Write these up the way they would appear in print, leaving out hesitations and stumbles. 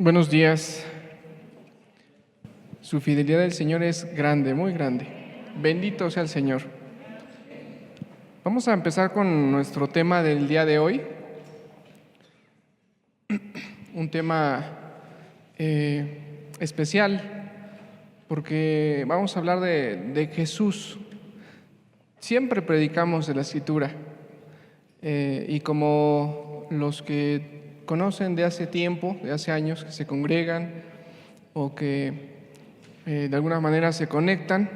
Buenos días. Su fidelidad del Señor es grande, muy grande. Bendito sea el Señor. Vamos a empezar con nuestro tema del día de hoy. Un tema especial, porque vamos a hablar de Jesús. Siempre predicamos de la Escritura, y como los que conocen de hace tiempo, de hace años, que se congregan o que de alguna manera se conectan,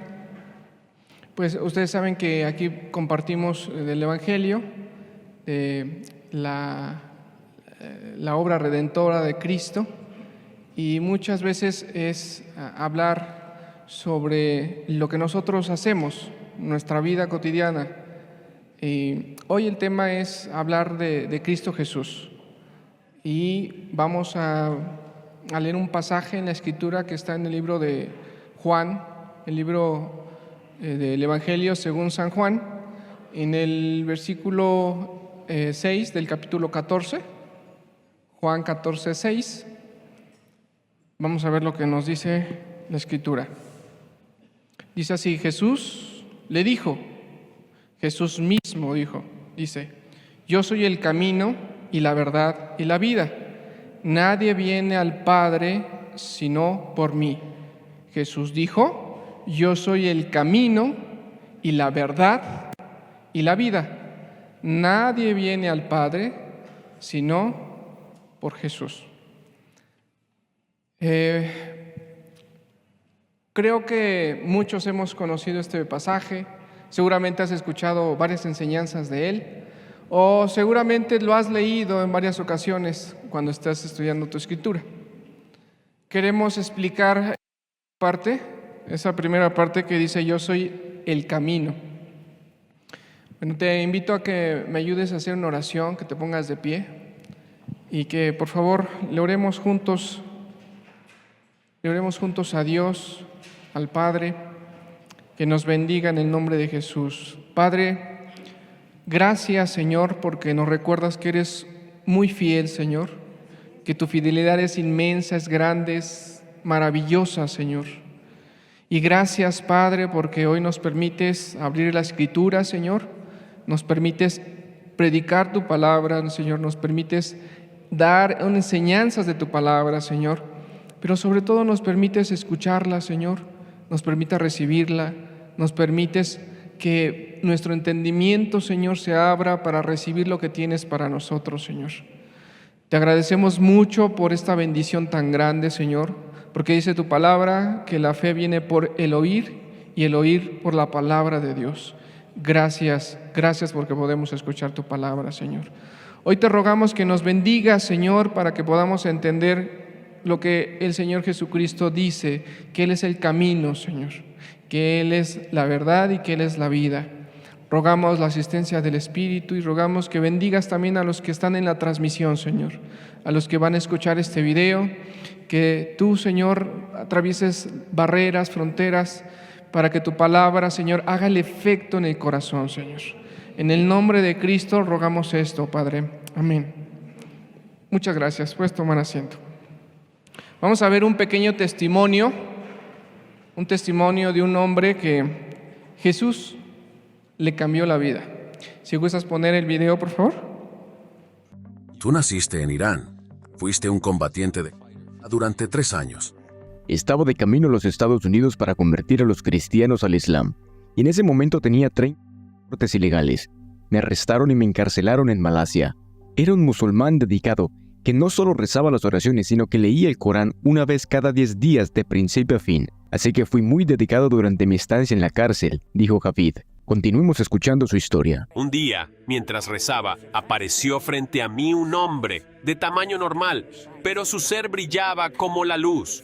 pues ustedes saben que aquí compartimos del Evangelio, la obra redentora de Cristo, y muchas veces es hablar sobre lo que nosotros hacemos, nuestra vida cotidiana. Y hoy el tema es hablar de Cristo Jesús. Y vamos a leer un pasaje en la Escritura que está en el libro de Juan, el libro del Evangelio según San Juan, en el versículo 6 del capítulo 14, Juan 14, 6. Vamos a ver lo que nos dice la Escritura. Dice así: Jesús le dijo, Jesús mismo dice: yo soy el camino y la verdad y la vida. Nadie viene al Padre sino por mí. Jesús dijo: yo soy el camino y la verdad y la vida. Nadie viene al Padre sino por Jesús. Creo que muchos hemos conocido este pasaje. Seguramente has escuchado varias enseñanzas de él, o seguramente lo has leído en varias ocasiones cuando estás estudiando tu Escritura. Queremos explicar esa primera parte que dice: yo soy el camino. Bueno, te invito a que me ayudes a hacer una oración, que te pongas de pie y que por favor le oremos juntos a Dios, al Padre, que nos bendiga en el nombre de Jesús. Padre, gracias, Señor, porque nos recuerdas que eres muy fiel, Señor, que tu fidelidad es inmensa, es grande, es maravillosa, Señor. Y gracias, Padre, porque hoy nos permites abrir la Escritura, Señor, nos permites predicar tu palabra, Señor, nos permites dar enseñanzas de tu palabra, Señor, pero sobre todo nos permites escucharla, Señor, nos permites recibirla, nos permites que nuestro entendimiento, Señor, se abra para recibir lo que tienes para nosotros, Señor. Te agradecemos mucho por esta bendición tan grande, Señor, porque dice tu palabra que la fe viene por el oír y el oír por la palabra de Dios. Gracias porque podemos escuchar tu palabra, Señor. Hoy te rogamos que nos bendigas, Señor, para que podamos entender lo que el Señor Jesucristo dice, que Él es el camino, Señor, que Él es la verdad y que Él es la vida. Rogamos la asistencia del Espíritu y rogamos que bendigas también a los que están en la transmisión, Señor, a los que van a escuchar este video, que tú, Señor, atravieses barreras, fronteras, para que tu palabra, Señor, haga el efecto en el corazón, Señor. En el nombre de Cristo rogamos esto, Padre. Amén. Muchas gracias. Puedes tomar asiento. Vamos a ver un pequeño testimonio de un hombre que Jesús le cambió la vida. Si gustas poner el video, por favor. Tú naciste en Irán. Fuiste un combatiente durante 3 años. Estaba de camino a los Estados Unidos para convertir a los cristianos al Islam. Y en ese momento tenía 30 pasaportes ilegales. Me arrestaron y me encarcelaron en Malasia. Era un musulmán dedicado que no solo rezaba las oraciones, sino que leía el Corán una vez cada 10 días de principio a fin. Así que fui muy dedicado durante mi estancia en la cárcel, dijo Javid. Continuemos escuchando su historia. Un día, mientras rezaba, apareció frente a mí un hombre de tamaño normal, pero su ser brillaba como la luz.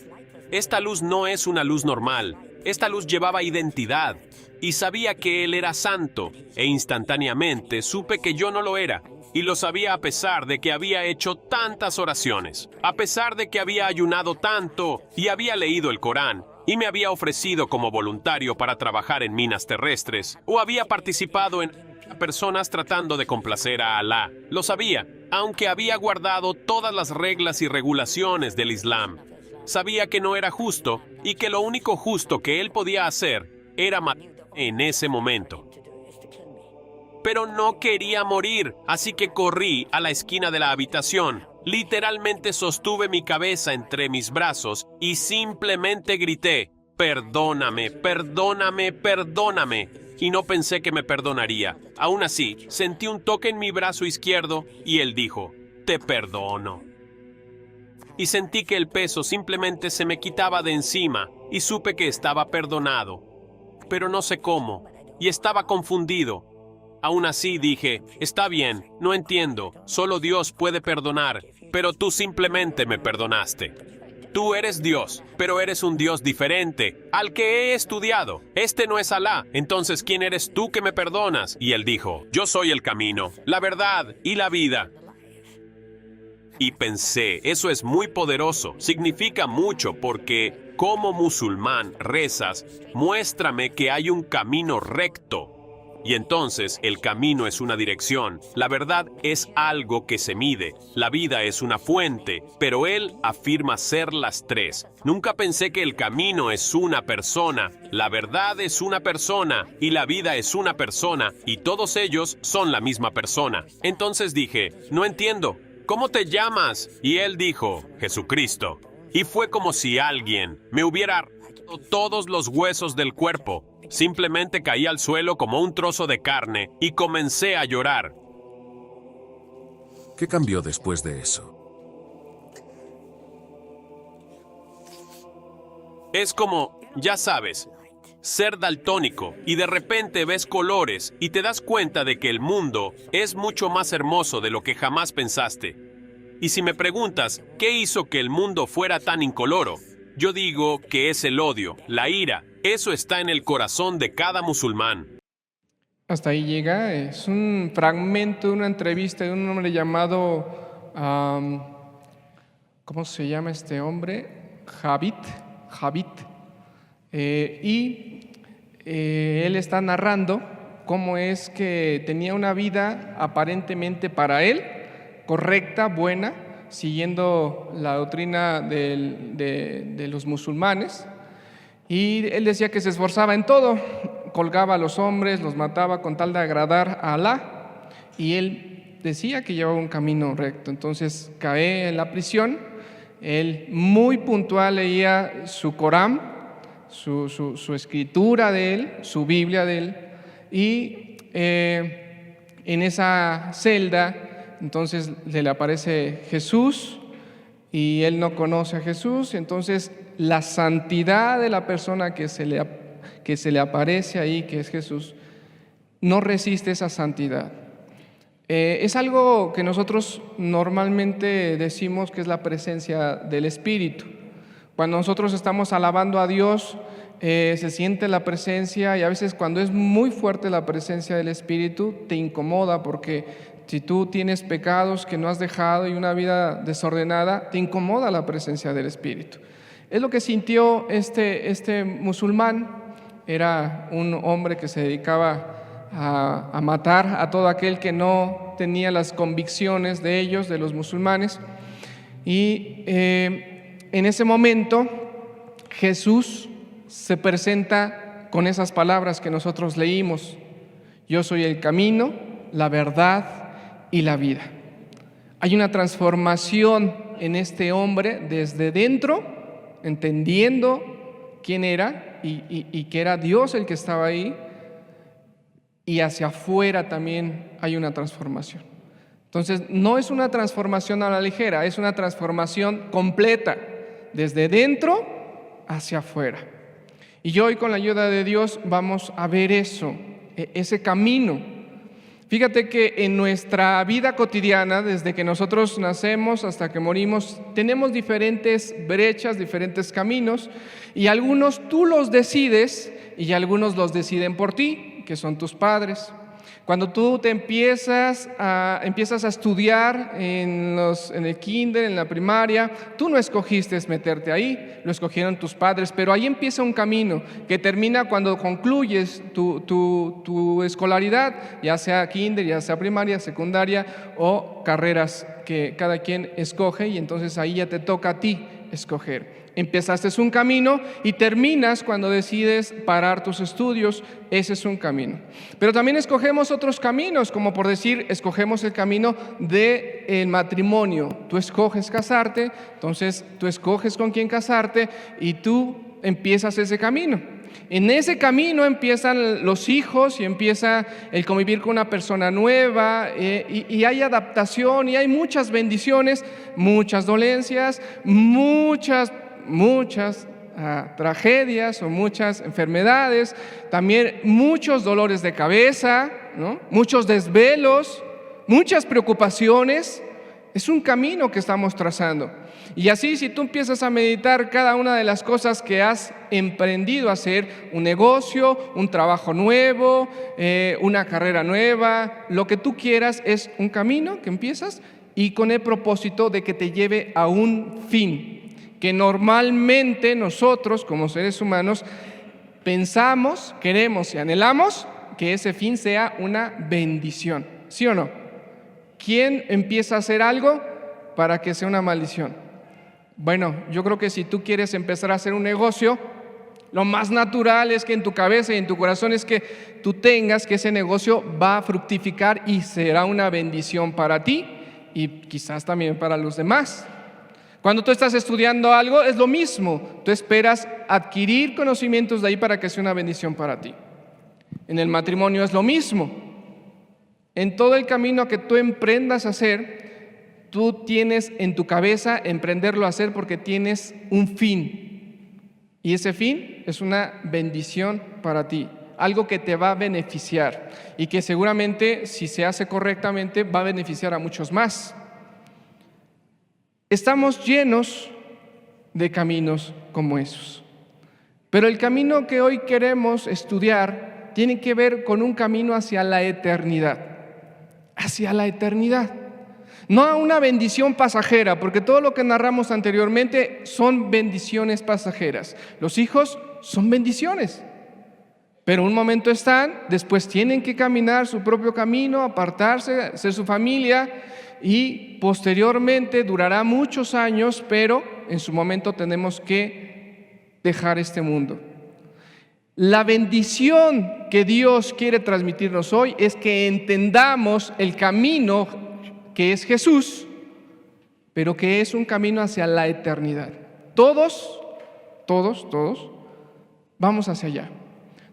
Esta luz no es una luz normal. Esta luz llevaba identidad y sabía que él era santo, e instantáneamente supe que yo no lo era. Y lo sabía a pesar de que había hecho tantas oraciones, a pesar de que había ayunado tanto y había leído el Corán, y me había ofrecido como voluntario para trabajar en minas terrestres, o había participado en personas tratando de complacer a Alá. Lo sabía. aunque había guardado todas las reglas y regulaciones del Islam. Sabía que no era justo y que lo único justo que él podía hacer era matar en ese momento. Pero no quería morir, así que corrí a la esquina de la habitación. Literalmente sostuve mi cabeza entre mis brazos y simplemente grité: «Perdóname, perdóname, perdóname». Y no pensé que me perdonaría. Aún así, sentí un toque en mi brazo izquierdo y él dijo: «Te perdono». Y sentí que el peso simplemente se me quitaba de encima y supe que estaba perdonado. Pero no sé cómo, y estaba confundido. Aún así dije: «Está bien, no entiendo, solo Dios puede perdonar, pero tú simplemente me perdonaste. Tú eres Dios, pero eres un Dios diferente al que he estudiado. Este no es Alá, entonces ¿quién eres tú que me perdonas?». Y él dijo: «Yo soy el camino, la verdad y la vida». Y pensé, eso es muy poderoso, significa mucho porque como musulmán rezas: «Muéstrame que hay un camino recto». Y entonces el camino es una dirección, la verdad es algo que se mide, la vida es una fuente, pero él afirma ser las tres. Nunca pensé que el camino es una persona, la verdad es una persona y la vida es una persona y todos ellos son la misma persona. Entonces dije: «No entiendo, ¿cómo te llamas?». Y él dijo: «Jesucristo». Y fue como si alguien me hubiera arrancado todos los huesos del cuerpo. Simplemente caí al suelo como un trozo de carne y comencé a llorar. ¿Qué cambió después de eso? Es como, ya sabes, ser daltónico y de repente ves colores y te das cuenta de que el mundo es mucho más hermoso de lo que jamás pensaste. Y si me preguntas, ¿qué hizo que el mundo fuera tan incoloro? Yo digo que es el odio, la ira. Eso está en el corazón de cada musulmán. Hasta ahí llega. Es un fragmento de una entrevista de un hombre llamado, ¿cómo se llama este hombre? Javid. Él está narrando cómo es que tenía una vida aparentemente para él correcta, buena, siguiendo la doctrina de los musulmanes. Y él decía que se esforzaba en todo, colgaba a los hombres, los mataba con tal de agradar a Alá, y él decía que llevaba un camino recto. Entonces cae en la prisión, él muy puntual leía su Corán, su escritura de él, su Biblia de él, y en esa celda entonces le aparece Jesús y él no conoce a Jesús. Entonces la santidad de la persona que se le aparece ahí, que es Jesús, no resiste esa santidad. Es algo que nosotros normalmente decimos que es la presencia del Espíritu. Cuando nosotros estamos alabando a Dios, se siente la presencia, y a veces cuando es muy fuerte la presencia del Espíritu te incomoda, porque si tú tienes pecados que no has dejado y una vida desordenada, te incomoda la presencia del Espíritu. Es lo que sintió este musulmán. Era un hombre que se dedicaba a matar a todo aquel que no tenía las convicciones de ellos, de los musulmanes. Y en ese momento Jesús se presenta con esas palabras que nosotros leímos: «Yo soy el camino, la verdad y la vida». Hay una transformación en este hombre desde dentro, entendiendo quién era y que era Dios el que estaba ahí, y hacia afuera también hay una transformación. Entonces no es una transformación a la ligera, es una transformación completa, desde dentro hacia afuera. Y hoy, con la ayuda de Dios, vamos a ver eso, ese camino. Fíjate que en nuestra vida cotidiana, desde que nosotros nacemos hasta que morimos, tenemos diferentes brechas, diferentes caminos, y algunos tú los decides y algunos los deciden por ti, que son tus padres. Cuando tú te empiezas a estudiar en el kinder, en la primaria, tú no escogiste meterte ahí, lo escogieron tus padres, pero ahí empieza un camino que termina cuando concluyes tu escolaridad, ya sea kinder, ya sea primaria, secundaria o carreras que cada quien escoge, y entonces ahí ya te toca a ti escoger. Empezaste un camino y terminas cuando decides parar tus estudios. Ese es un camino. Pero también escogemos otros caminos, como por decir, escogemos el camino del matrimonio. Tú escoges casarte, entonces tú escoges con quién casarte y tú empiezas ese camino. En ese camino empiezan los hijos y empieza el convivir con una persona nueva, y hay adaptación y hay muchas bendiciones, muchas dolencias, muchas tragedias o muchas enfermedades, también muchos dolores de cabeza, ¿no? Muchos desvelos, muchas preocupaciones. Es un camino que estamos trazando. Y así, si tú empiezas a meditar cada una de las cosas que has emprendido a hacer, un negocio, un trabajo nuevo, una carrera nueva, lo que tú quieras, es un camino que empiezas y con el propósito de que te lleve a un fin, que normalmente nosotros como seres humanos pensamos, queremos y anhelamos que ese fin sea una bendición, ¿sí o no? ¿Quién empieza a hacer algo para que sea una maldición? Bueno, yo creo que si tú quieres empezar a hacer un negocio, lo más natural es que en tu cabeza y en tu corazón es que tú tengas que ese negocio va a fructificar y será una bendición para ti y quizás también para los demás. Cuando tú estás estudiando algo es lo mismo, tú esperas adquirir conocimientos de ahí para que sea una bendición para ti. En el matrimonio es lo mismo. En todo el camino que tú emprendas a hacer, tú tienes en tu cabeza emprenderlo a hacer porque tienes un fin. Y ese fin es una bendición para ti, algo que te va a beneficiar y que seguramente, si se hace correctamente, va a beneficiar a muchos más. Estamos llenos de caminos como esos. Pero el camino que hoy queremos estudiar tiene que ver con un camino hacia la eternidad. Hacia la eternidad. No a una bendición pasajera, porque todo lo que narramos anteriormente son bendiciones pasajeras. Los hijos son bendiciones, pero un momento están, después tienen que caminar su propio camino, apartarse, hacer su familia, y posteriormente durará muchos años, pero en su momento tenemos que dejar este mundo. La bendición que Dios quiere transmitirnos hoy es que entendamos el camino que es Jesús, pero que es un camino hacia la eternidad. Todos vamos hacia allá.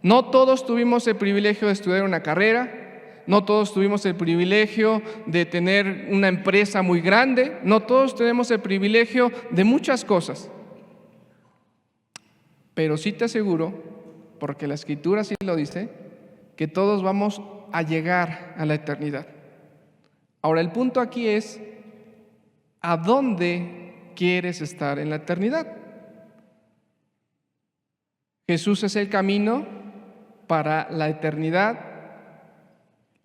No todos tuvimos el privilegio de estudiar una carrera, no todos tuvimos el privilegio de tener una empresa muy grande, no todos tenemos el privilegio de muchas cosas. Pero sí te aseguro, porque la Escritura sí lo dice, que todos vamos a llegar a la eternidad. Ahora, el punto aquí es, ¿a dónde quieres estar en la eternidad? Jesús es el camino para la eternidad,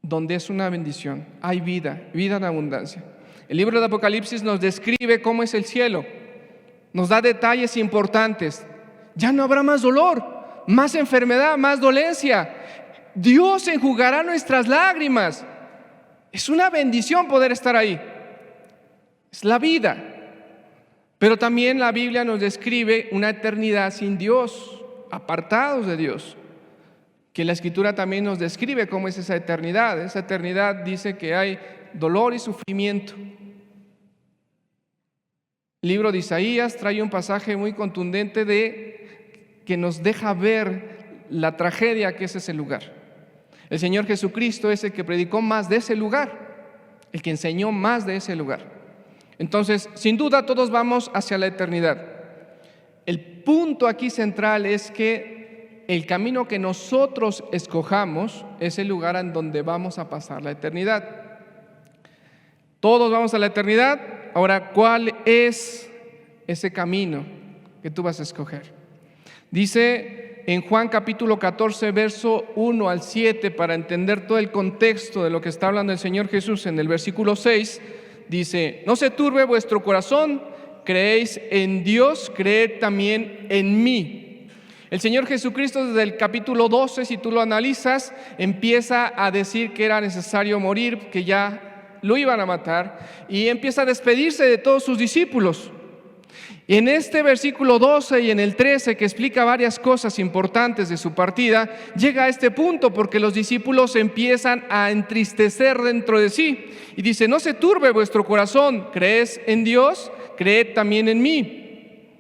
donde es una bendición. Hay vida en abundancia. El libro de Apocalipsis nos describe cómo es el cielo. Nos da detalles importantes. Ya no habrá más dolor, más enfermedad, más dolencia. Dios enjugará nuestras lágrimas. Es una bendición poder estar ahí. Es la vida. Pero también la Biblia nos describe una eternidad sin Dios, apartados de Dios, que la Escritura también nos describe cómo es esa eternidad. Esa eternidad dice que hay dolor y sufrimiento. El libro de Isaías trae un pasaje muy contundente que nos deja ver la tragedia que es ese lugar. El Señor Jesucristo es el que predicó más de ese lugar, el que enseñó más de ese lugar. Entonces, sin duda todos vamos hacia la eternidad. El punto aquí central es que el camino que nosotros escojamos es el lugar en donde vamos a pasar la eternidad. Todos vamos a la eternidad. Ahora, ¿cuál es ese camino que tú vas a escoger? Dice en Juan capítulo 14, verso 1 al 7, para entender todo el contexto de lo que está hablando el Señor Jesús en el versículo 6, dice: no se turbe vuestro corazón, creéis en Dios, creed también en mí. El Señor Jesucristo desde el capítulo 12, si tú lo analizas, empieza a decir que era necesario morir, que ya lo iban a matar, y empieza a despedirse de todos sus discípulos. Y en este versículo 12 y en el 13, que explica varias cosas importantes de su partida, llega a este punto porque los discípulos empiezan a entristecer dentro de sí. Y dice: no se turbe vuestro corazón, creéis en Dios, creed también en mí.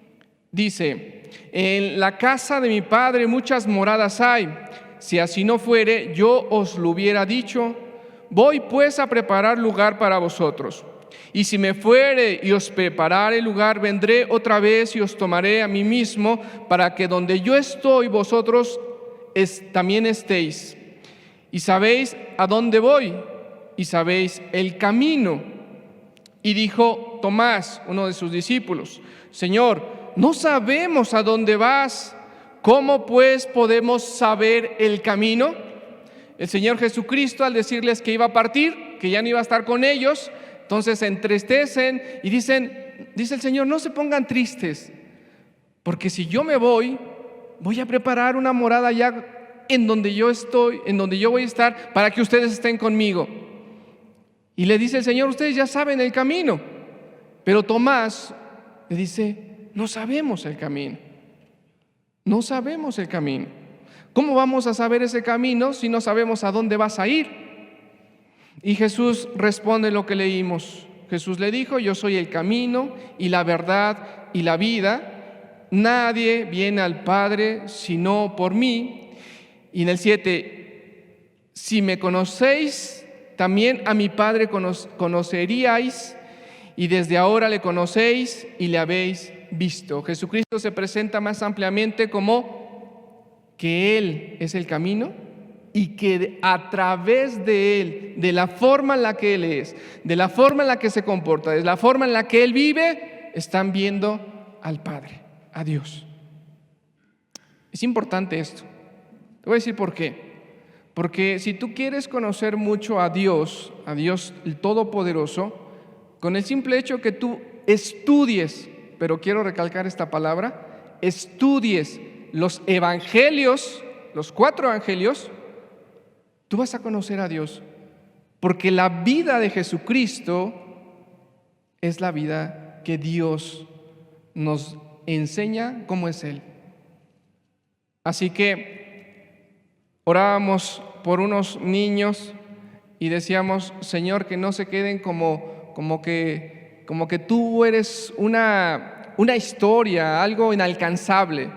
Dice: en la casa de mi Padre muchas moradas hay. Si así no fuere, yo os lo hubiera dicho. Voy pues a preparar lugar para vosotros. Y si me fuere y os preparare lugar, vendré otra vez y os tomaré a mí mismo, para que donde yo estoy, vosotros también estéis. Y sabéis a dónde voy, y sabéis el camino. Y dijo Tomás, uno de sus discípulos: Señor, no sabemos a dónde vas, ¿cómo pues podemos saber el camino? El Señor Jesucristo, al decirles que iba a partir, que ya no iba a estar con ellos, entonces se entristecen y dice el Señor: no se pongan tristes, porque si yo me voy a preparar una morada allá en donde yo estoy, en donde yo voy a estar, para que ustedes estén conmigo. Y le dice el Señor: ustedes ya saben el camino. Pero Tomás le dice: no sabemos el camino. No sabemos el camino. ¿Cómo vamos a saber ese camino si no sabemos a dónde vas a ir? Y Jesús responde lo que leímos. Jesús le dijo: yo soy el camino y la verdad y la vida. Nadie viene al Padre sino por mí. Y en el 7, si me conocéis, también a mi Padre conoceríais, y desde ahora le conocéis y le habéis visto. Jesucristo se presenta más ampliamente como que Él es el camino, y que a través de Él, de la forma en la que Él es, de la forma en la que se comporta, de la forma en la que Él vive, están viendo al Padre, a Dios. Es importante esto. Te voy a decir por qué. Porque si tú quieres conocer mucho a Dios el Todopoderoso, con el simple hecho que tú estudies, pero quiero recalcar esta palabra, estudies los evangelios, los 4 evangelios, tú vas a conocer a Dios, porque la vida de Jesucristo es la vida que Dios nos enseña cómo es Él. Así que orábamos por unos niños y decíamos: Señor, que no se queden como que tú eres una historia, algo inalcanzable,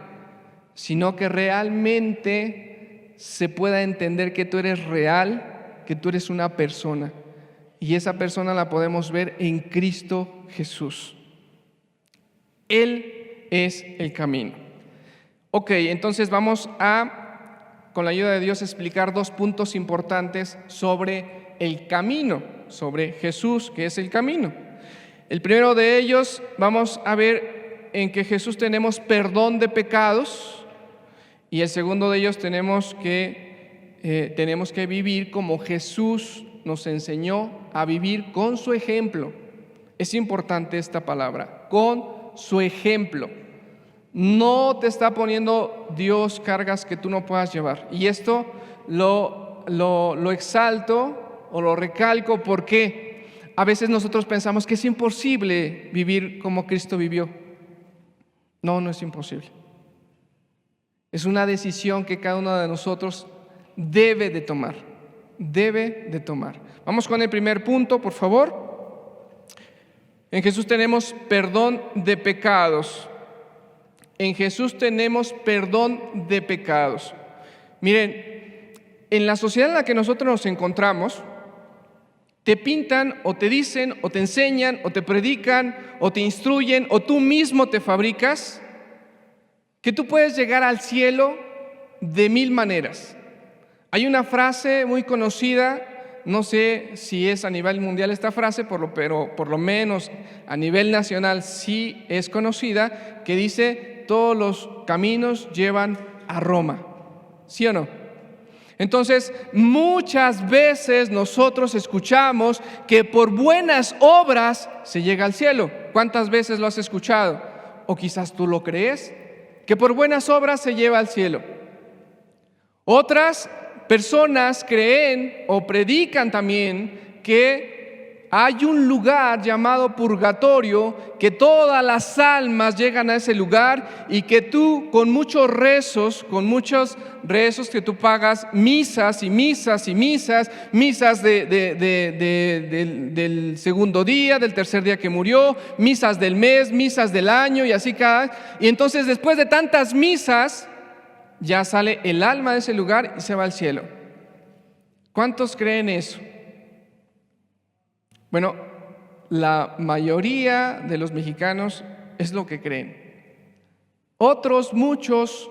sino que realmente se pueda entender que tú eres real, que tú eres una persona, y esa persona la podemos ver en Cristo Jesús. Él es el camino. Ok, entonces vamos a, con la ayuda de Dios, explicar 2 puntos importantes sobre el camino, sobre Jesús, que es el camino. El primero de ellos, vamos a ver en que Jesús tenemos perdón de pecados. Y el segundo de ellos, tenemos que vivir como Jesús nos enseñó a vivir, con su ejemplo. Es importante esta palabra, con su ejemplo. No te está poniendo Dios cargas que tú no puedas llevar. Y esto lo exalto o lo recalco porque a veces nosotros pensamos que es imposible vivir como Cristo vivió. No, no es imposible. Es una decisión que cada uno de nosotros debe de tomar. Vamos con el primer punto, por favor. En Jesús tenemos perdón de pecados. En Jesús tenemos perdón de pecados. Miren, en la sociedad en la que nosotros nos encontramos, te pintan o te dicen o te enseñan o te predican o te instruyen o tú mismo te fabricas que tú puedes llegar al cielo de 1000 maneras. Hay una frase muy conocida, no sé si es a nivel mundial esta frase, pero por lo menos a nivel nacional sí es conocida, que dice: todos los caminos llevan a Roma. ¿Sí o no? Entonces, muchas veces nosotros escuchamos que por buenas obras se llega al cielo. ¿Cuántas veces lo has escuchado? O quizás tú lo crees, que por buenas obras se lleva al cielo. Otras personas creen o predican también que hay un lugar llamado purgatorio, que todas las almas llegan a ese lugar y que tú con muchos rezos que tú pagas, misas y misas y misas, misas del segundo día, del tercer día que murió, misas del mes, misas del año y así y entonces después de tantas misas ya sale el alma de ese lugar y se va al cielo. ¿Cuántos creen eso? Bueno, la mayoría de los mexicanos es lo que creen. Otros, muchos,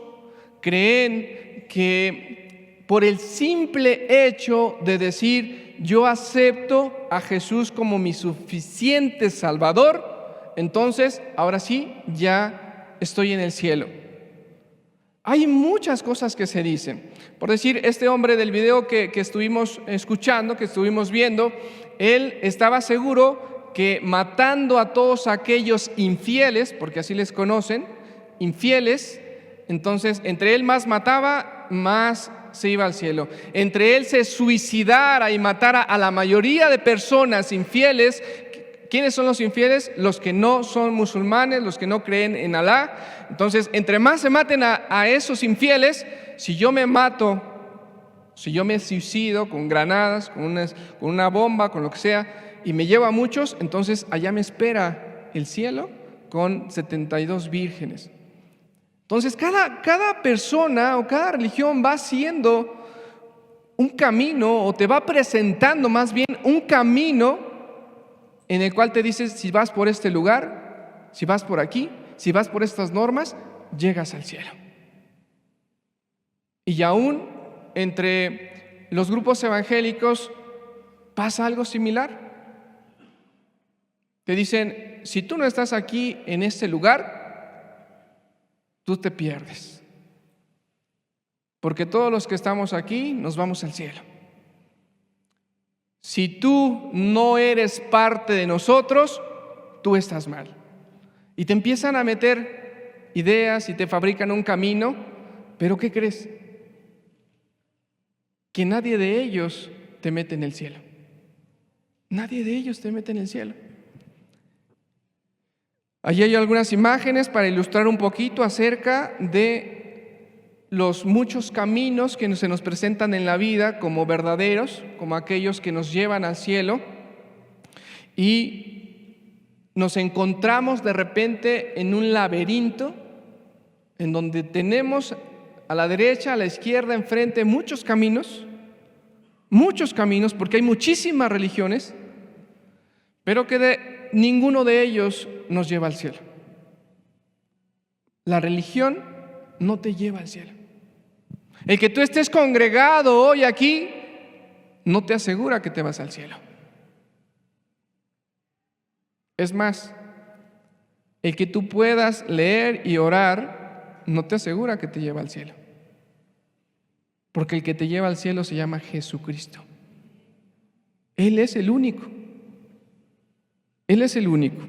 creen que por el simple hecho de decir yo acepto a Jesús como mi suficiente Salvador, entonces ahora sí ya estoy en el cielo. Hay muchas cosas que se dicen. Por decir, este hombre del video que estuvimos escuchando, que estuvimos viendo, él estaba seguro que matando a todos aquellos infieles, porque así les conocen, infieles, entonces entre él más mataba, más se iba al cielo. Entre él se suicidara y matara a la mayoría de personas infieles. ¿Quiénes son los infieles? Los que no son musulmanes, los que no creen en Alá. Entonces, entre más se maten a esos infieles, si yo me mato, si yo me suicido con granadas, con una bomba, con lo que sea, y me llevo a muchos, entonces allá me espera el cielo con 72 vírgenes. Entonces, cada persona o cada religión va haciendo un camino, o te va presentando más bien un camino en el cual te dices, si vas por este lugar, si vas por aquí, si vas por estas normas, llegas al cielo. Y aún entre los grupos evangélicos pasa algo similar. Te dicen, si tú no estás aquí en este lugar, tú te pierdes. Porque todos los que estamos aquí nos vamos al cielo. Si tú no eres parte de nosotros, tú estás mal. Y te empiezan a meter ideas y te fabrican un camino, pero ¿qué crees? Que nadie de ellos te mete en el cielo. Nadie de ellos te mete en el cielo. Allí hay algunas imágenes para ilustrar un poquito acerca de los muchos caminos que se nos presentan en la vida como verdaderos, como aquellos que nos llevan al cielo, y nos encontramos de repente en un laberinto en donde tenemos a la derecha, a la izquierda, enfrente muchos caminos, porque hay muchísimas religiones, pero que ninguno de ellos nos lleva al cielo. La religión no te lleva al cielo. El que tú estés congregado hoy aquí no te asegura que te vas al cielo. Es más, el que tú puedas leer y orar no te asegura que te lleva al cielo. Porque el que te lleva al cielo se llama Jesucristo. Él es el único. Él es el único.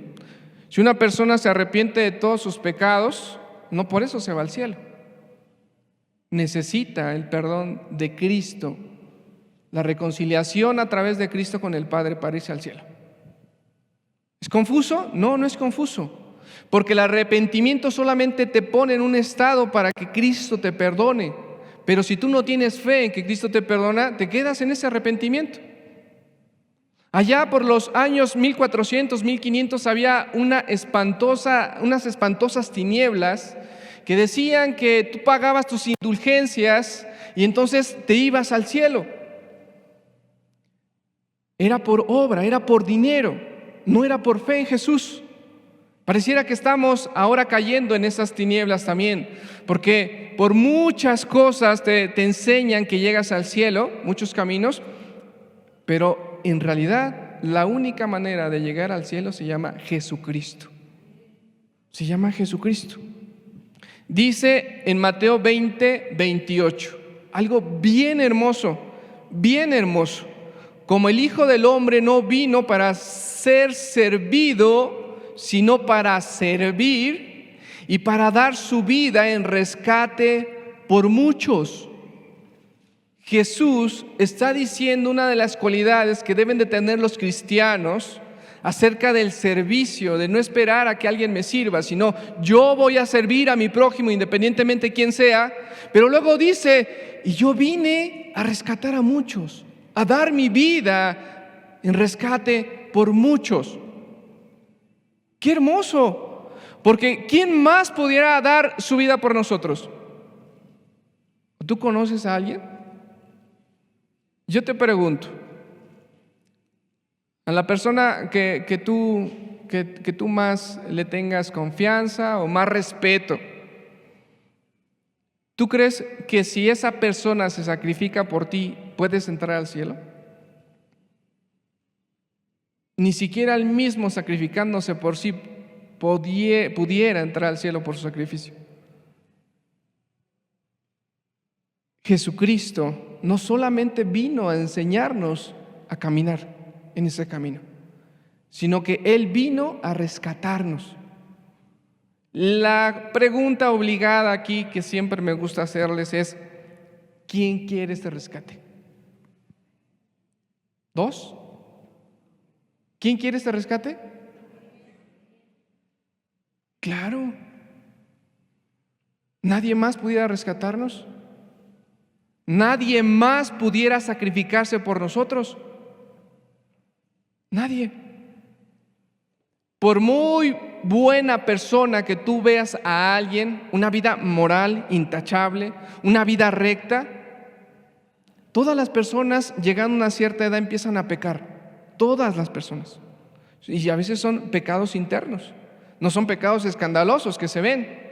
Si una persona se arrepiente de todos sus pecados, no por eso se va al cielo. Necesita el perdón de Cristo, la reconciliación a través de Cristo con el Padre para irse al cielo. ¿Es confuso? No, no es confuso. Porque el arrepentimiento solamente te pone en un estado para que Cristo te perdone. Pero si tú no tienes fe en que Cristo te perdona, te quedas en ese arrepentimiento. Allá por los años 1400, 1500 había unas espantosas tinieblas que decían que tú pagabas tus indulgencias y entonces te ibas al cielo. Era por obra, era por dinero, no era por fe en Jesús. Pareciera que estamos ahora cayendo en esas tinieblas también, porque por muchas cosas te enseñan que llegas al cielo, muchos caminos, pero en realidad la única manera de llegar al cielo se llama Jesucristo. Se llama Jesucristo. Dice en Mateo 20:28, algo bien hermoso, bien hermoso. Como el Hijo del Hombre no vino para ser servido, sino para servir y para dar su vida en rescate por muchos. Jesús está diciendo una de las cualidades que deben de tener los cristianos acerca del servicio, de no esperar a que alguien me sirva, sino yo voy a servir a mi prójimo independientemente quién sea. Pero luego dice, y yo vine a rescatar a muchos, a dar mi vida en rescate por muchos. ¡Qué hermoso! Porque ¿quién más pudiera dar su vida por nosotros? ¿Tú conoces a alguien? Yo te pregunto, a la persona que tú más le tengas confianza o más respeto, ¿tú crees que si esa persona se sacrifica por ti, puedes entrar al cielo? Ni siquiera él mismo sacrificándose por sí pudiera entrar al cielo por su sacrificio. Jesucristo no solamente vino a enseñarnos a caminar en ese camino, sino que Él vino a rescatarnos. La pregunta obligada aquí que siempre me gusta hacerles es, ¿quién quiere este rescate? ¿Dos? ¿Quién quiere este rescate? Claro. ¿Nadie más pudiera rescatarnos? ¿Nadie más pudiera sacrificarse por nosotros? Nadie. Por muy buena persona que tú veas a alguien, una vida moral, intachable, una vida recta, todas las personas llegando a una cierta edad empiezan a pecar. Todas las personas. Y a veces son pecados internos, no son pecados escandalosos que se ven.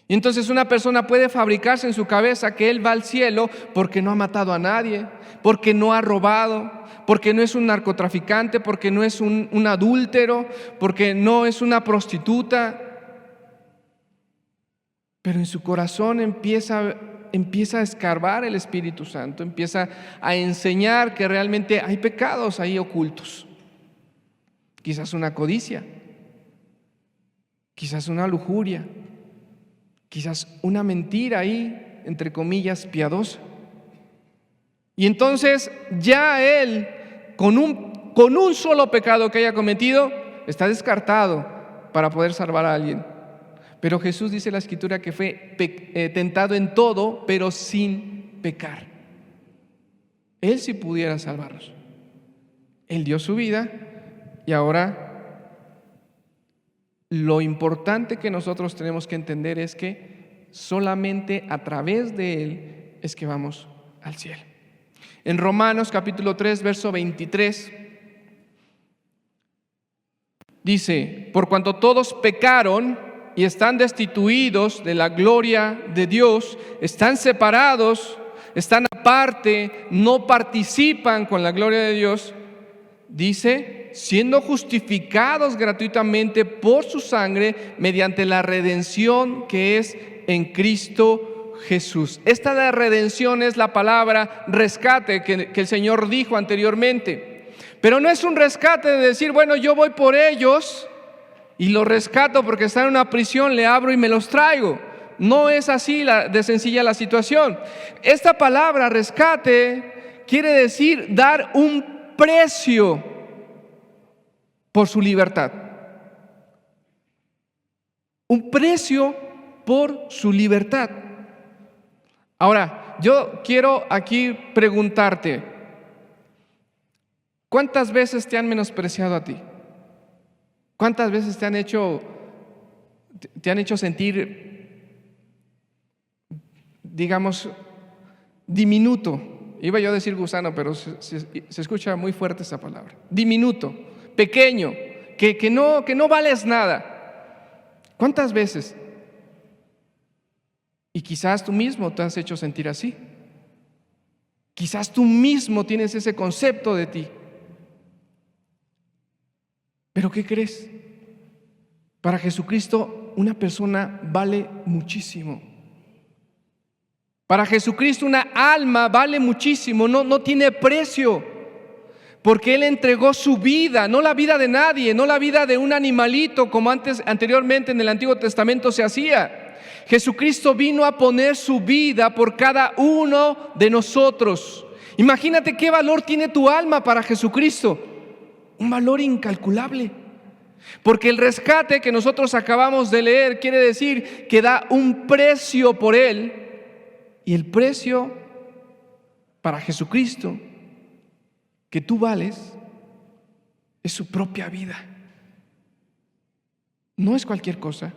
Y entonces una persona puede fabricarse en su cabeza que él va al cielo porque no ha matado a nadie, porque no ha robado, porque no es un narcotraficante, porque no es un adúltero, porque no es una prostituta. Pero en su corazón empieza a escarbar el Espíritu Santo, empieza a enseñar que realmente hay pecados ahí ocultos. Quizás una codicia, quizás una lujuria, quizás una mentira ahí, entre comillas, piadosa. Y entonces ya él, con un solo pecado que haya cometido, está descartado para poder salvar a alguien. Pero Jesús dice en la Escritura que fue tentado en todo, pero sin pecar. Él sí pudiera salvarnos. Él dio su vida y ahora lo importante que nosotros tenemos que entender es que solamente a través de Él es que vamos al cielo. En Romanos capítulo 3, verso 23, dice, por cuanto todos pecaron y están destituidos de la gloria de Dios, están separados, están aparte, no participan con la gloria de Dios, dice, siendo justificados gratuitamente por su sangre mediante la redención que es en Cristo Jesús. Esta de redención es la palabra rescate que el Señor dijo anteriormente. Pero no es un rescate de decir, bueno, yo voy por ellos y los rescato porque están en una prisión, le abro y me los traigo. No es así de sencilla la situación. Esta palabra rescate quiere decir dar un precio por su libertad. Un precio por su libertad. Ahora, yo quiero aquí preguntarte, ¿cuántas veces te han menospreciado a ti? ¿Cuántas veces te han hecho sentir, digamos, diminuto? Iba yo a decir gusano, pero se escucha muy fuerte esa palabra. Diminuto, pequeño, que no vales nada. ¿Cuántas veces? Y quizás tú mismo te has hecho sentir así. Quizás tú mismo tienes ese concepto de ti. Pero ¿qué crees? Para Jesucristo una persona vale muchísimo. Para Jesucristo una alma vale muchísimo, no tiene precio, porque Él entregó su vida, no la vida de nadie, no la vida de un animalito como anteriormente en el Antiguo Testamento se hacía. Jesucristo vino a poner su vida por cada uno de nosotros. Imagínate qué valor tiene tu alma para Jesucristo, un valor incalculable. Porque el rescate que nosotros acabamos de leer quiere decir que da un precio por Él. Y el precio para Jesucristo que tú vales es su propia vida. No es cualquier cosa.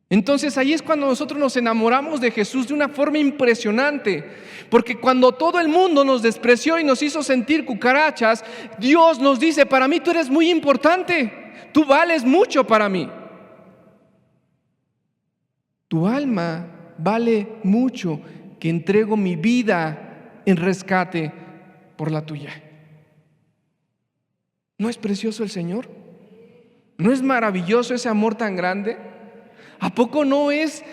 Entonces ahí es cuando nosotros nos enamoramos de Jesús de una forma impresionante. Porque cuando todo el mundo nos despreció y nos hizo sentir cucarachas, Dios nos dice: para mí tú eres muy importante, tú vales mucho para mí. Tu alma vale mucho, que entrego mi vida en rescate por la tuya. ¿No es precioso el Señor? ¿No es maravilloso ese amor tan grande? ¿A poco no es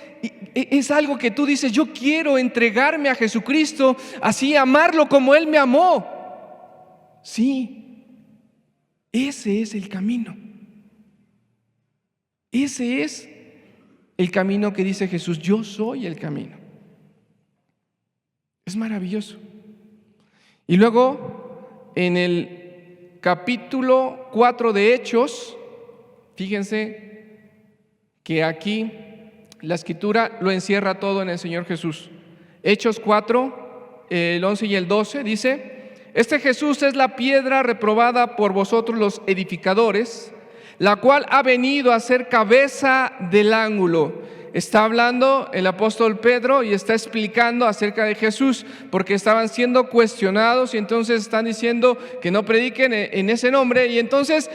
algo que tú dices: yo quiero entregarme a Jesucristo, así amarlo como Él me amó? Sí, ese es el camino. Ese es el camino que dice Jesús: yo soy el camino. Es maravilloso. Y luego en el capítulo 4 de Hechos, fíjense que aquí la Escritura lo encierra todo en el Señor Jesús. Hechos 4, el 11 y el 12 dice: este Jesús es la piedra reprobada por vosotros los edificadores, la cual ha venido a ser cabeza del ángulo. Está hablando el apóstol Pedro y está explicando acerca de Jesús, porque estaban siendo cuestionados y entonces están diciendo que no prediquen en ese nombre. Y entonces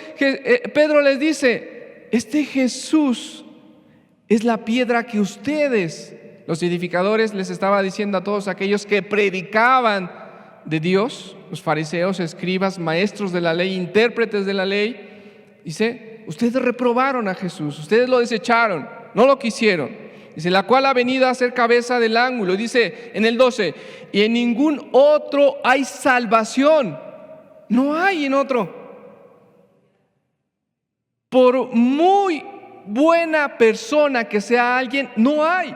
Pedro les dice: este Jesús es la piedra que ustedes, los edificadores, les estaba diciendo a todos aquellos que predicaban de Dios, los fariseos, escribas, maestros de la ley, intérpretes de la ley. Dice: ustedes reprobaron a Jesús, ustedes lo desecharon, no lo quisieron. Dice: la cual ha venido a ser cabeza del ángulo. Dice en el 12: y en ningún otro hay salvación. No hay en otro. Por muy buena persona que sea alguien, no hay.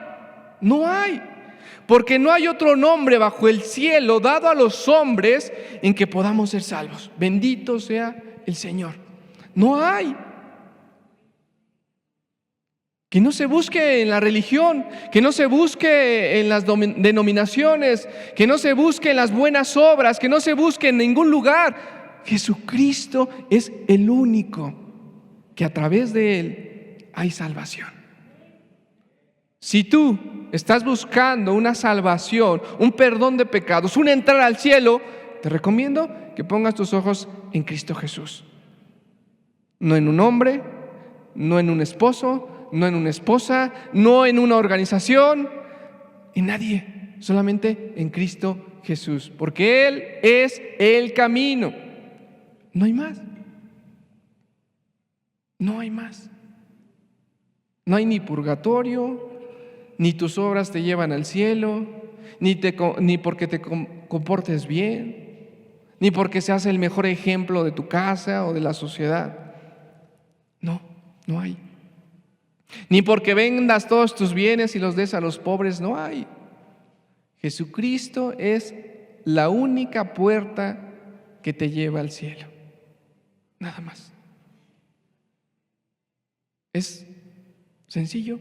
Porque no hay otro nombre bajo el cielo dado a los hombres en que podamos ser salvos. Bendito sea el Señor. No hay. Que no se busque en la religión, que no se busque en las denominaciones, que no se busque en las buenas obras, que no se busque en ningún lugar. Jesucristo es el único que a través de Él hay salvación. Si tú estás buscando una salvación, un perdón de pecados, un entrar al cielo, te recomiendo que pongas tus ojos en Cristo Jesús. No en un hombre, no en un esposo, no en una esposa, no en una organización, en nadie, solamente en Cristo Jesús, porque Él es el camino. No hay más. No hay más. No hay ni purgatorio, ni tus obras te llevan al cielo, ni porque te comportes bien, ni porque seas el mejor ejemplo de tu casa o de la sociedad. No hay. Ni porque vendas todos tus bienes y los des a los pobres, no hay. Jesucristo es la única puerta que te lleva al cielo. Nada más. ¿Es sencillo?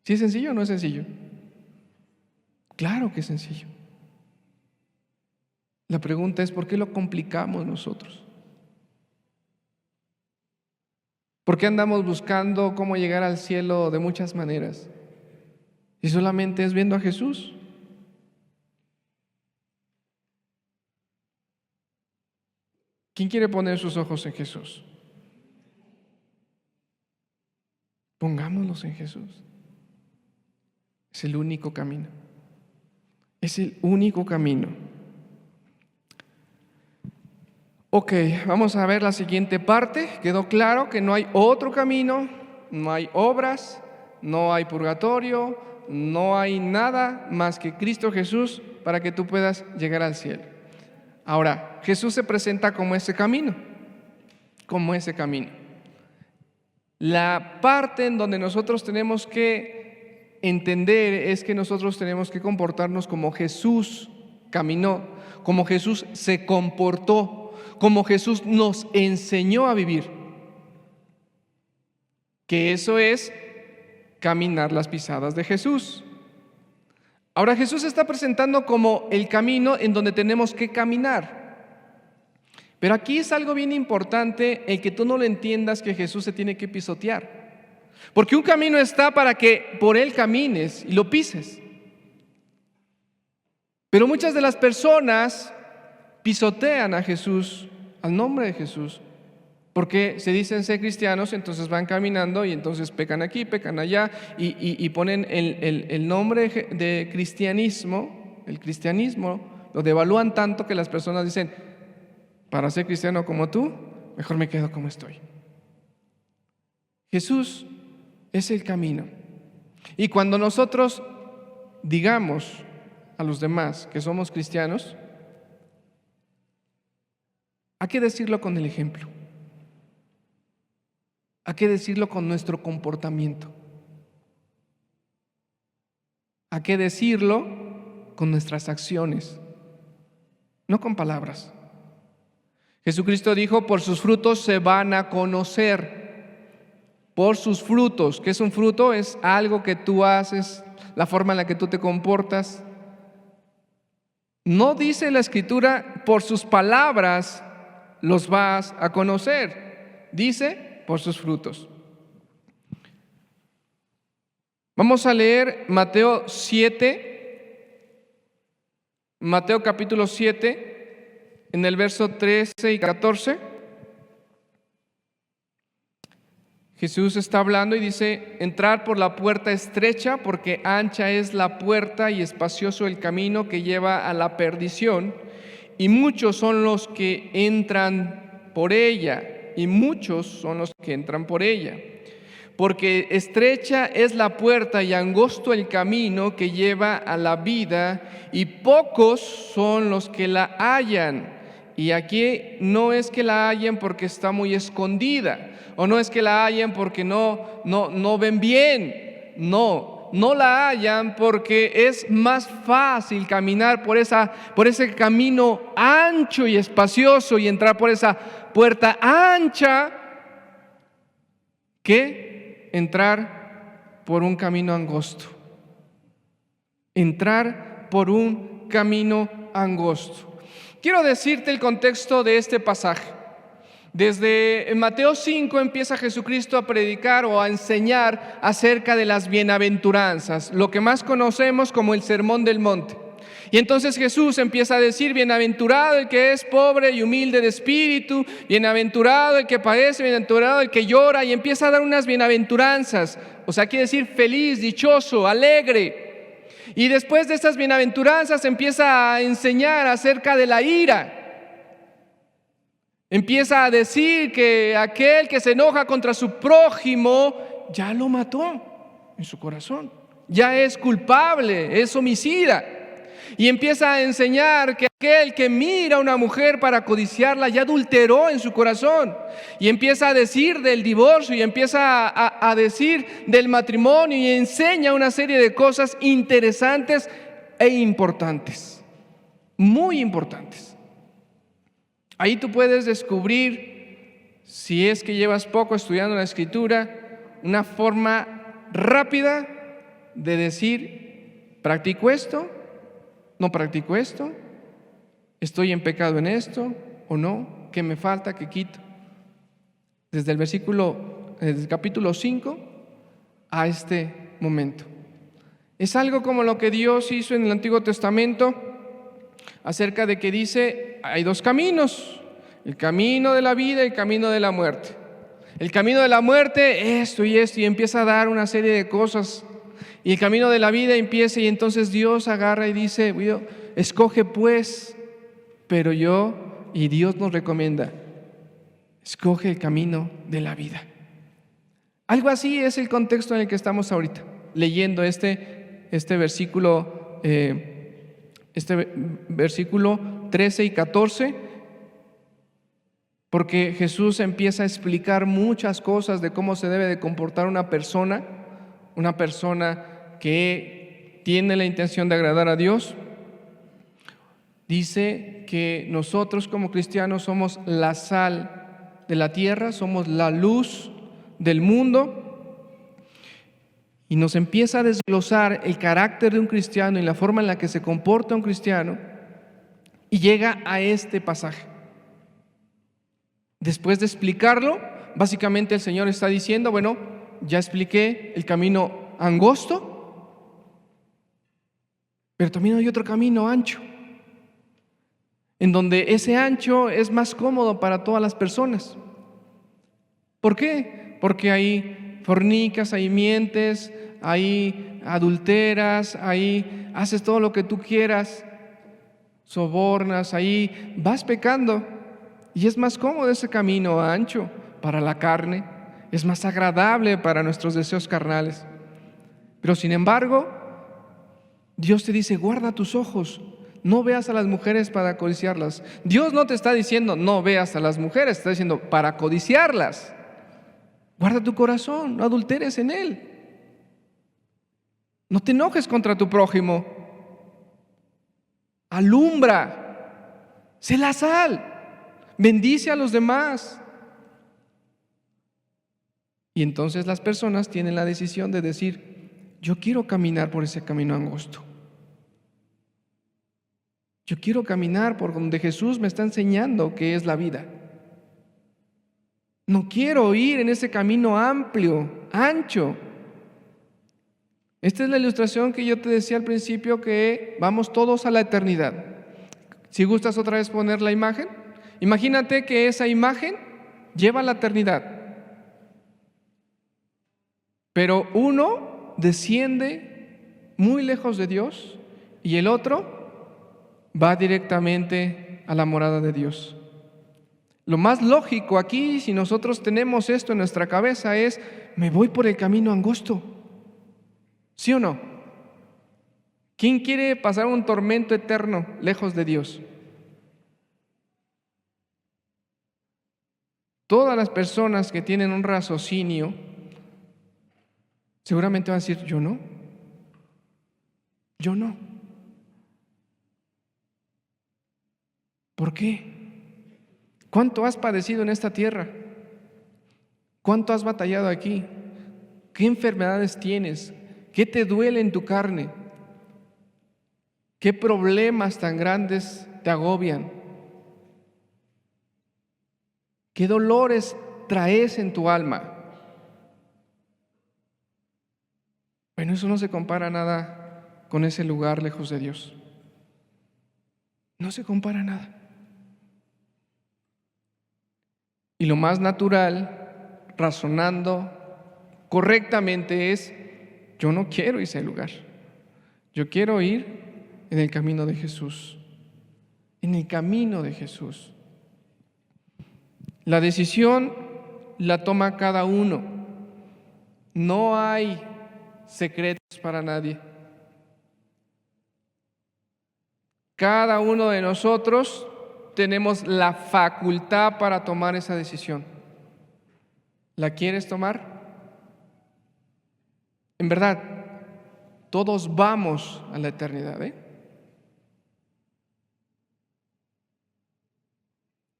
¿Sí es sencillo o no es sencillo? Claro que es sencillo. La pregunta es: ¿por qué lo complicamos nosotros? ¿Por qué andamos buscando cómo llegar al cielo de muchas maneras? Y solamente es viendo a Jesús. ¿Quién quiere poner sus ojos en Jesús? Pongámoslos en Jesús. Es el único camino. Es el único camino. Ok, vamos a ver la siguiente parte. Quedó claro que no hay otro camino, no hay obras, no hay purgatorio, no hay nada más que Cristo Jesús para que tú puedas llegar al cielo. Ahora, Jesús se presenta como ese camino, como ese camino. La parte en donde nosotros tenemos que entender es que nosotros tenemos que comportarnos como Jesús caminó, como Jesús se comportó, como Jesús nos enseñó a vivir. Que eso es caminar las pisadas de Jesús. Ahora Jesús se está presentando como el camino en donde tenemos que caminar. Pero aquí es algo bien importante el que tú no lo entiendas, que Jesús se tiene que pisotear. Porque un camino está para que por él camines y lo pises. Pero muchas de las personas pisotean a Jesús, al nombre de Jesús, porque se dicen ser cristianos, entonces van caminando y entonces pecan aquí, pecan allá y ponen el nombre de cristianismo, el cristianismo, lo devalúan tanto que las personas dicen, para ser cristiano como tú, mejor me quedo como estoy. Jesús es el camino. Y cuando nosotros digamos a los demás que somos cristianos, hay que decirlo con el ejemplo. Hay que decirlo con nuestro comportamiento. Hay que decirlo con nuestras acciones, no con palabras. Jesucristo dijo, por sus frutos se van a conocer. Por sus frutos. ¿Qué es un fruto? Es algo que tú haces, la forma en la que tú te comportas. No dice la Escritura, por sus palabras los vas a conocer. Dice, por sus frutos. Vamos a leer Mateo 7, Mateo capítulo 7, en el verso 13 y 14. Jesús está hablando y dice, entrar por la puerta estrecha, porque ancha es la puerta y espacioso el camino que lleva a la perdición, y muchos son los que entran por ella, porque estrecha es la puerta y angosto el camino que lleva a la vida, y pocos son los que la hallan. Y aquí no es que la hallen porque está muy escondida, o no es que la hallen porque no ven bien. No la hallan porque es más fácil caminar por ese camino ancho y espacioso y entrar por esa puerta ancha que entrar por un camino angosto. Entrar por un camino angosto. Quiero decirte el contexto de este pasaje. Desde Mateo 5 empieza Jesucristo a predicar o a enseñar acerca de las bienaventuranzas, lo que más conocemos como el Sermón del Monte. Y entonces Jesús empieza a decir, bienaventurado el que es pobre y humilde de espíritu, bienaventurado el que padece, bienaventurado el que llora, y empieza a dar unas bienaventuranzas, o sea, quiere decir feliz, dichoso, alegre. Y después de estas bienaventuranzas empieza a enseñar acerca de la ira. Empieza a decir que aquel que se enoja contra su prójimo ya lo mató en su corazón, ya es culpable, es homicida. Y empieza a enseñar que aquel que mira a una mujer para codiciarla ya adulteró en su corazón. Y empieza a decir del divorcio y empieza a decir del matrimonio y enseña una serie de cosas interesantes e importantes, muy importantes. Ahí tú puedes descubrir, si es que llevas poco estudiando la Escritura, una forma rápida de decir, practico esto, no practico esto, estoy en pecado en esto o no, qué me falta, qué quito. Desde el capítulo 5 a este momento. Es algo como lo que Dios hizo en el Antiguo Testamento acerca de que dice, hay dos caminos, el camino de la vida y el camino de la muerte. El camino de la muerte, esto y esto, y empieza a dar una serie de cosas. Y el camino de la vida empieza, y entonces Dios agarra y dice, escoge pues, pero yo y Dios nos recomienda: escoge el camino de la vida. Algo así es el contexto en el que estamos ahorita, leyendo este versículo 13 y 14, porque Jesús empieza a explicar muchas cosas de cómo se debe de comportar una persona que tiene la intención de agradar a Dios. Dice que nosotros como cristianos somos la sal de la tierra, somos la luz del mundo, y nos empieza a desglosar el carácter de un cristiano y la forma en la que se comporta un cristiano, y llega a este pasaje. Después de explicarlo, básicamente el Señor está diciendo: bueno, ya expliqué el camino angosto, pero también hay otro camino ancho, en donde ese ancho es más cómodo para todas las personas. ¿Por qué? Porque ahí fornicas, ahí mientes, ahí adulteras, ahí haces todo lo que tú quieras, sobornas, ahí vas pecando, y es más cómodo ese camino ancho para la carne, es más agradable para nuestros deseos carnales. Pero sin embargo, Dios te dice: guarda tus ojos, no veas a las mujeres para codiciarlas. Dios no te está diciendo no veas a las mujeres, está diciendo para codiciarlas. Guarda tu corazón, no adulteres en él. No te enojes contra tu prójimo. Alumbra, sé la sal, bendice a los demás. Y entonces las personas tienen la decisión de decir: yo quiero caminar por ese camino angosto. Yo quiero caminar por donde Jesús me está enseñando que es la vida. No quiero ir en ese camino amplio, ancho. Esta es la ilustración que yo te decía al principio, que vamos todos a la eternidad. Si gustas otra vez poner la imagen. Imagínate que esa imagen lleva a la eternidad. Pero uno desciende muy lejos de Dios y el otro va directamente a la morada de Dios. Lo más lógico aquí, si nosotros tenemos esto en nuestra cabeza, es: me voy por el camino angosto. ¿Sí o no? ¿Quién quiere pasar un tormento eterno lejos de Dios? Todas las personas que tienen un raciocinio seguramente van a decir: yo no. ¿Por qué? ¿Cuánto has padecido en esta tierra? ¿Cuánto has batallado aquí? ¿Qué enfermedades tienes? ¿Qué te duele en tu carne? ¿Qué problemas tan grandes te agobian? ¿Qué dolores traes en tu alma? Bueno, eso no se compara nada con ese lugar lejos de Dios. No se compara nada. Y lo más natural, razonando correctamente, es: yo no quiero ir a ese lugar. Yo quiero ir en el camino de Jesús. En el camino de Jesús. La decisión la toma cada uno. No hay secretos para nadie. Cada uno de nosotros tenemos la facultad para tomar esa decisión. ¿La quieres tomar? En verdad, todos vamos a la eternidad, ¿eh?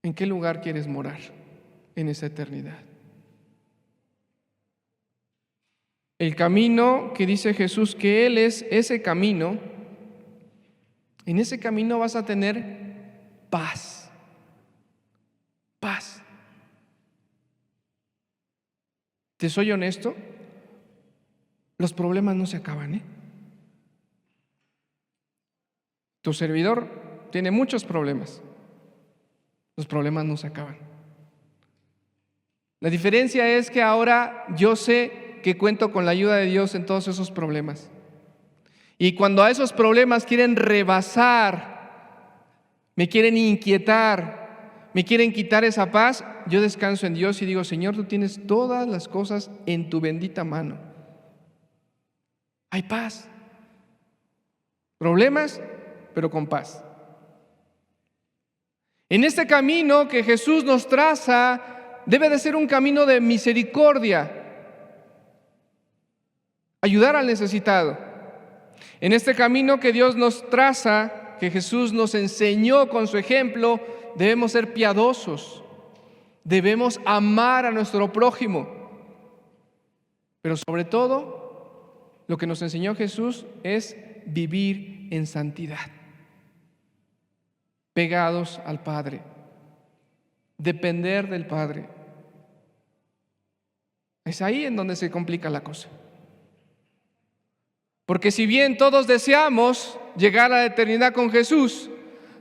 ¿En qué lugar quieres morar en esa eternidad? El camino que dice Jesús que Él es ese camino, en ese camino vas a tener paz. Paz. ¿Te soy honesto? Los problemas no se acaban, ¿eh? Tu servidor tiene muchos problemas. Los problemas no se acaban. La diferencia es que ahora yo sé que cuento con la ayuda de Dios en todos esos problemas. Y cuando a esos problemas quieren rebasar, me quieren inquietar, me quieren quitar esa paz, yo descanso en Dios y digo, Señor, tú tienes todas las cosas en tu bendita mano. Hay paz. Problemas, pero con paz. En este camino que Jesús nos traza, debe de ser un camino de misericordia. Ayudar al necesitado. En este camino que Dios nos traza, que Jesús nos enseñó con su ejemplo, debemos ser piadosos. Debemos amar a nuestro prójimo. Pero sobre todo, lo que nos enseñó Jesús es vivir en santidad. Pegados al Padre. Depender del Padre. Es ahí en donde se complica la cosa. Porque si bien todos deseamos llegar a la eternidad con Jesús,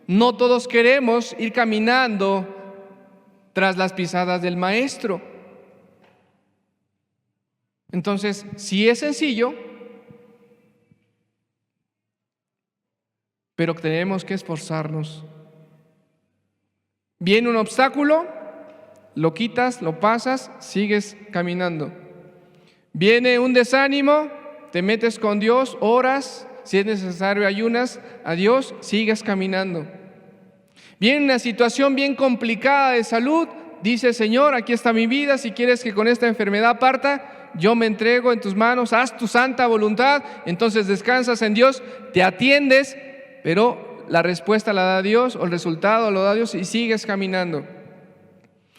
no todos queremos ir caminando tras las pisadas del Maestro. Entonces, sí es sencillo, pero tenemos que esforzarnos. Viene un obstáculo, lo quitas, lo pasas, sigues caminando. Viene un desánimo, te metes con Dios, oras, si es necesario ayunas a Dios, sigues caminando. Viene una situación bien complicada de salud, dice, Señor, aquí está mi vida, si quieres que con esta enfermedad parta, yo me entrego en tus manos, haz tu santa voluntad. Entonces descansas en Dios, te atiendes, pero la respuesta la da Dios, o el resultado lo da Dios, y sigues caminando.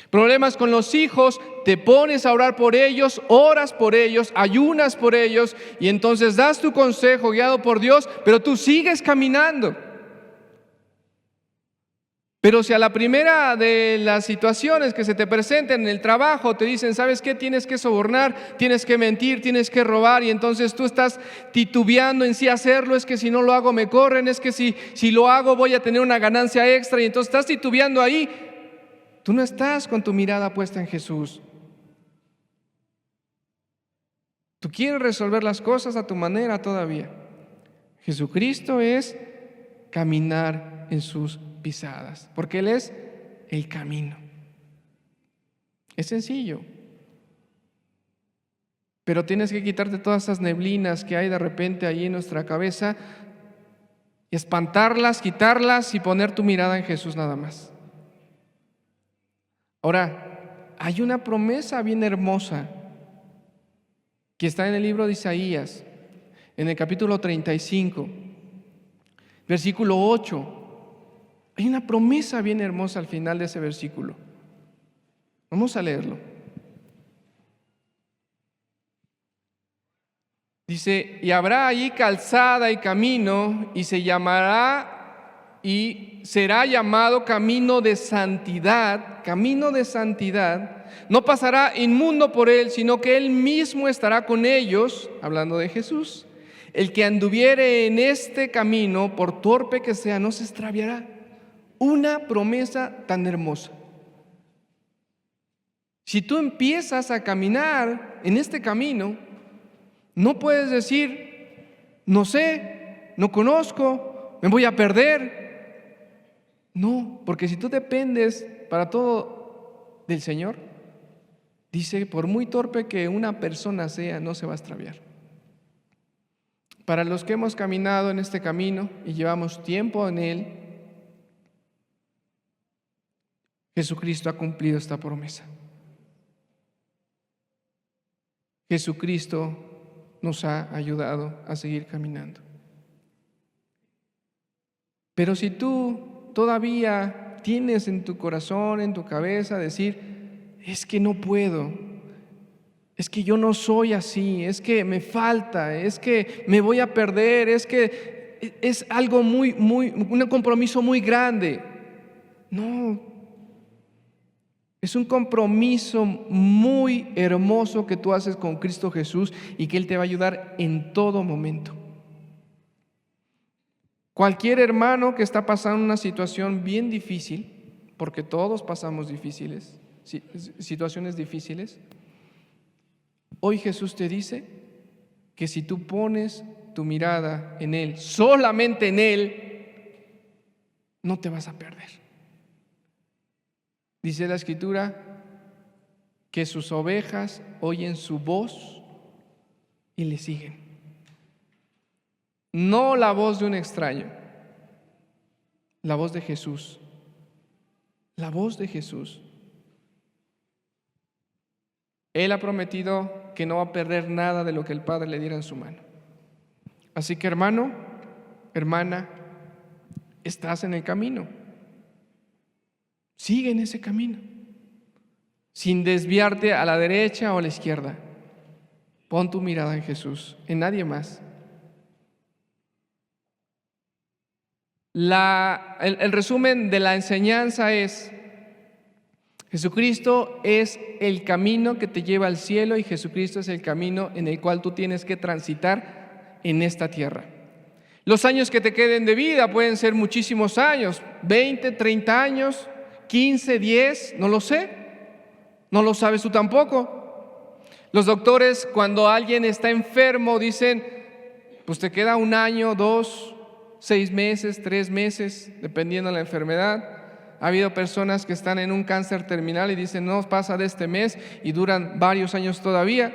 Problemas con los hijos, te pones a orar por ellos, oras por ellos, ayunas por ellos, y entonces das tu consejo guiado por Dios, pero tú sigues caminando. Pero si a la primera de las situaciones que se te presenten en el trabajo te dicen, ¿sabes qué? Tienes que sobornar, tienes que mentir, tienes que robar, y entonces tú estás titubeando en sí hacerlo, es que si no lo hago me corren, es que si lo hago voy a tener una ganancia extra, y entonces estás titubeando ahí. Tú no estás con tu mirada puesta en Jesús. Tú quieres resolver las cosas a tu manera todavía. Jesucristo es caminar en sus pisadas, porque Él es el camino. Es sencillo, pero tienes que quitarte todas esas neblinas que hay de repente ahí en nuestra cabeza y espantarlas, quitarlas y poner tu mirada en Jesús nada más. Ahora, hay una promesa bien hermosa que está en el libro de Isaías, en el capítulo 35, versículo 8. Hay una promesa bien hermosa al final de ese versículo. Vamos a leerlo. Dice, y habrá allí calzada y camino, y se llamará y será llamado camino de santidad, camino de santidad. No pasará inmundo por él, sino que él mismo estará con ellos, hablando de Jesús. El que anduviere en este camino, por torpe que sea, no se extraviará. Una promesa tan hermosa. Si tú empiezas a caminar en este camino, no puedes decir, no sé, no conozco, me voy a perder. No, porque si tú dependes para todo del Señor, dice, por muy torpe que una persona sea, no se va a extraviar. Para los que hemos caminado en este camino y llevamos tiempo en él, Jesucristo ha cumplido esta promesa. Jesucristo nos ha ayudado a seguir caminando. Pero si tú todavía tienes en tu corazón, en tu cabeza, decir, es que no puedo, es que yo no soy así, es que me falta, es que me voy a perder, es que es algo un compromiso muy grande. No, es un compromiso muy hermoso que tú haces con Cristo Jesús y que Él te va a ayudar en todo momento. Cualquier hermano que está pasando una situación bien difícil, porque todos pasamos situaciones difíciles, hoy Jesús te dice que si tú pones tu mirada en Él, solamente en Él, no te vas a perder. Dice la Escritura que sus ovejas oyen su voz y le siguen. No la voz de un extraño, la voz de Jesús. La voz de Jesús. Él ha prometido que no va a perder nada de lo que el Padre le diera en su mano. Así que, hermano, hermana, estás en el camino. Sigue en ese camino, sin desviarte a la derecha o a la izquierda. Pon tu mirada en Jesús, en nadie más. El resumen de la enseñanza es: Jesucristo es el camino que te lleva al cielo y Jesucristo es el camino en el cual tú tienes que transitar en esta tierra. Los años que te queden de vida pueden ser muchísimos años, 20, 30 años, 15, 10, no lo sé, no lo sabes tú tampoco. Los doctores, cuando alguien está enfermo, dicen, pues te queda 1 año, 2, 6 meses, 3 meses, dependiendo de la enfermedad. Ha habido personas que están en un cáncer terminal y dicen, no pasa de este mes, y duran varios años todavía.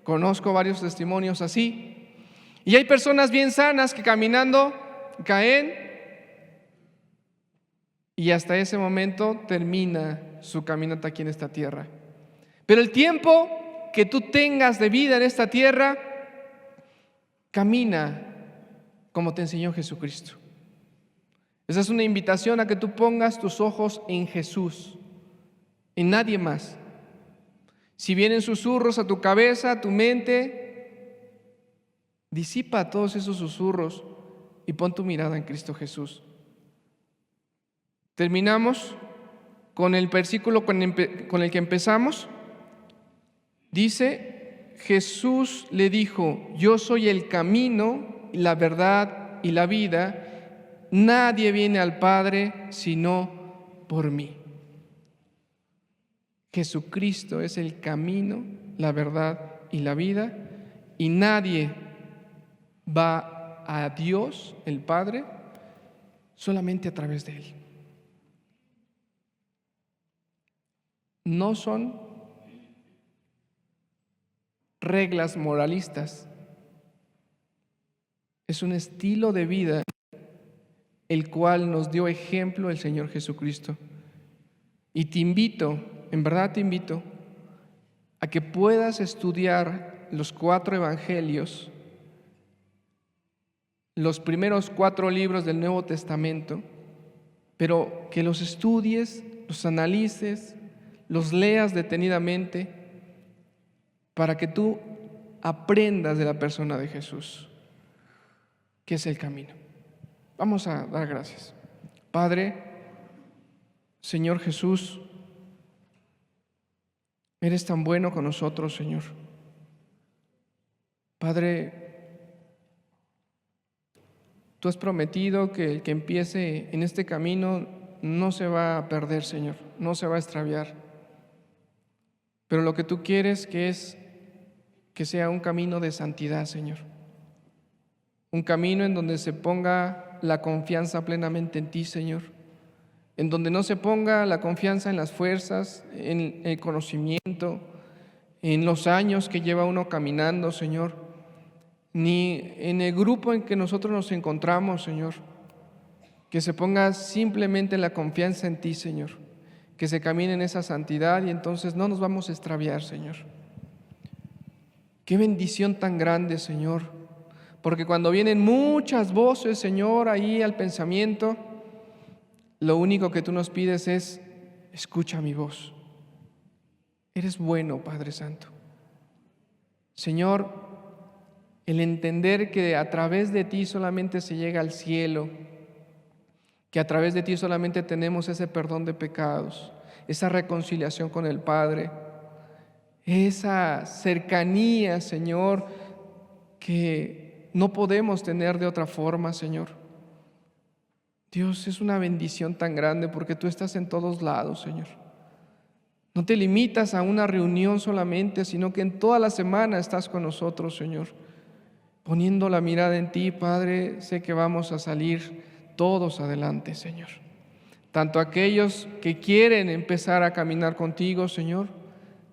Conozco varios testimonios así. Y hay personas bien sanas que caminando caen y hasta ese momento termina su caminata aquí en esta tierra. Pero el tiempo que tú tengas de vida en esta tierra, camina como te enseñó Jesucristo. Esa es una invitación a que tú pongas tus ojos en Jesús, en nadie más. Si vienen susurros a tu cabeza, a tu mente, disipa todos esos susurros y pon tu mirada en Cristo Jesús. Terminamos con el versículo con el que empezamos. Dice, Jesús le dijo, yo soy el camino, la verdad y la vida. Nadie viene al Padre sino por mí. Jesucristo es el camino, la verdad y la vida, y nadie va a Dios, el Padre, solamente a través de Él. No son reglas moralistas, es un estilo de vida el cual nos dio ejemplo el Señor Jesucristo. Y te invito, en verdad te invito, a que puedas estudiar los 4 evangelios, los primeros 4 libros del Nuevo Testamento, pero que los estudies, los analices, los leas detenidamente para que tú aprendas de la persona de Jesús, que es el camino. Vamos a dar gracias. Padre, Señor Jesús, eres tan bueno con nosotros, Señor. Padre, tú has prometido que el que empiece en este camino no se va a perder, Señor, no se va a extraviar. Pero lo que tú quieres es que sea un camino de santidad, Señor. Un camino en donde se ponga la confianza plenamente en ti, Señor. En donde no se ponga la confianza en las fuerzas, en el conocimiento, en los años que lleva uno caminando, Señor, ni en el grupo en que nosotros nos encontramos, Señor. Que se ponga simplemente la confianza en ti, Señor. Que se camine en esa santidad y entonces no nos vamos a extraviar, Señor. Qué bendición tan grande, Señor. Porque cuando vienen muchas voces, Señor, ahí al pensamiento, lo único que tú nos pides es, escucha mi voz. Eres bueno, Padre Santo. Señor, el entender que a través de ti solamente se llega al cielo, que a través de ti solamente tenemos ese perdón de pecados, esa reconciliación con el Padre, esa cercanía, Señor, que no podemos tener de otra forma, Señor. Dios, es una bendición tan grande porque tú estás en todos lados, Señor. No te limitas a una reunión solamente, sino que en toda la semana estás con nosotros, Señor. Poniendo la mirada en ti, Padre, sé que vamos a salir todos adelante, Señor. tanto aquellos que quieren empezar a caminar contigo, Señor,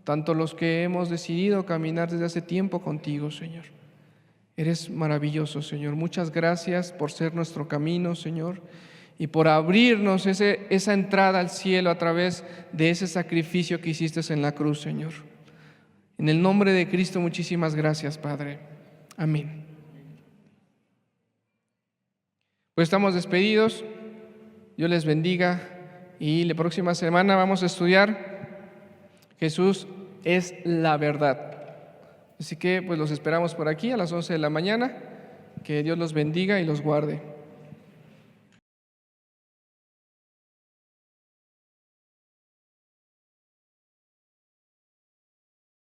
tanto los que hemos decidido caminar desde hace tiempo contigo, Señor. Eres maravilloso, Señor. Muchas gracias por ser nuestro camino, Señor, y por abrirnos esa entrada al cielo a través de ese sacrificio que hiciste en la cruz, Señor. En el nombre de Cristo, muchísimas gracias, Padre. Amén. Pues estamos despedidos. Dios les bendiga y la próxima semana vamos a estudiar Jesús es la verdad. Así que pues los esperamos por aquí a las 11 de la mañana. Que Dios los bendiga y los guarde.